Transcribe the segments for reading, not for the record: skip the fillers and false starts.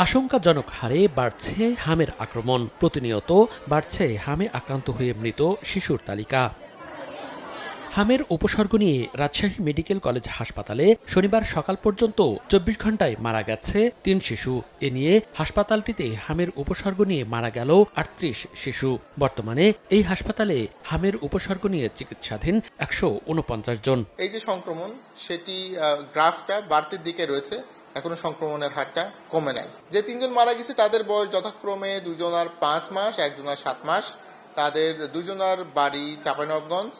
আশঙ্কাজনক হারে বাড়ছে হামের আক্রমণ। প্রতিনিয়ত বাড়ছে হামে আক্রান্ত হয়ে মৃত শিশুর তালিকা। হামের উপসর্গ নিয়ে রাজশাহী মেডিকেল কলেজ হাসপাতালে শনিবার সকাল পর্যন্ত ২৪ ঘণ্টায় মারা গেছে ৩ শিশু। এ নিয়ে হাসপাতালটিতে হামের উপসর্গ নিয়ে মারা গেল ৩৮ শিশু। বর্তমানে এই হাসপাতালে হামের উপসর্গ নিয়ে চিকিৎসাধীন ১৪৯ জন। এই যে সংক্রমণ সেটি গ্রাফটা বাড়তির দিকে রয়েছে, এখনো সংক্রমণের হারটা কমে নাই। যে ৩ জন মারা গেছে তাদের বয়স যথাক্রমে ২ জনার ৫ মাস, ১ জনার ৭ মাস। তাদের ২ জনার বাড়ি চাঁপাইনবাবগঞ্জ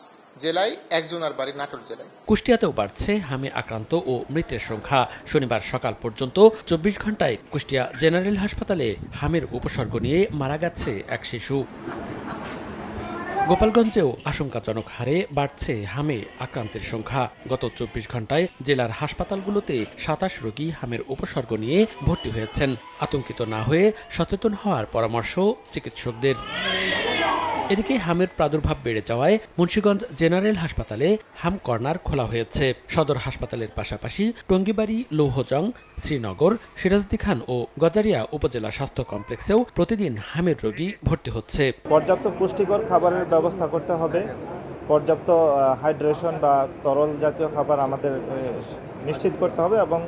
জেলায়, ১ জনার বাড়ি নাটোর জেলায়। কুষ্টিয়াতেও বাড়ছে হামে আক্রান্ত ও মৃতের সংখ্যা। শনিবার সকাল পর্যন্ত ২৪ ঘণ্টায় কুষ্টিয়া জেনারেল হাসপাতালে হামের উপসর্গ নিয়ে মারা গেছে ১ শিশু। গোপালগঞ্জেও আশঙ্কাজনক হারে বাড়ছে হামে আক্রান্তের সংখ্যা। গত ২৪ ঘণ্টায় জেলার হাসপাতালগুলোতে ২৭ রোগী হামের উপসর্গ নিয়ে ভর্তি হয়েছেন। আতঙ্কিত না হয়ে সচেতন হওয়ার পরামর্শ চিকিৎসকদের। এদিকে হামের প্রাদুর্ভাব বেড়ে যাওয়ায় মুন্সিগঞ্জ জেনারেল হাসপাতালে হাম কর্নার খোলা হয়েছে। সদর হাসপাতালের পাশাপাশি টঙ্গিবাড়ি, লৌহজং, শ্রীনগর, সিরাজদি খান ও গজারিয়া উপজেলা স্বাস্থ্য কমপ্লেক্সেও প্রতিদিন হামের রোগী ভর্তি হচ্ছে। পর্যাপ্ত পুষ্টিকর খাবারের ব্যবস্থা করতে হবে। পর্যাপ্ত হাইড্রেশন বা তরল জাতীয় খাবার আমাদের নিশ্চিত করতে হবে এবং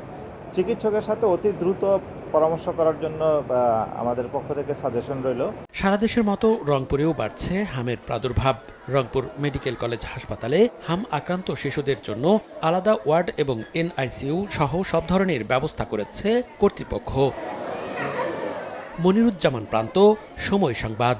চিকিৎসকের সাথে অতি দ্রুত পরামর্শ করার জন্য আমাদের পক্ষ থেকে সাজেশন রইল। সারা দেশের মতো রংপুরেও বাড়ছে হামের প্রাদুর্ভাব। রংপুর মেডিকেল কলেজ হাসপাতালে হাম আক্রান্ত শিশুদের জন্য আলাদা ওয়ার্ড এবং এনআইসিইউ সহ সব ধরনের ব্যবস্থা করেছে কর্তৃপক্ষ। মনিরুজ্জামান প্রান্ত, সময় সংবাদ।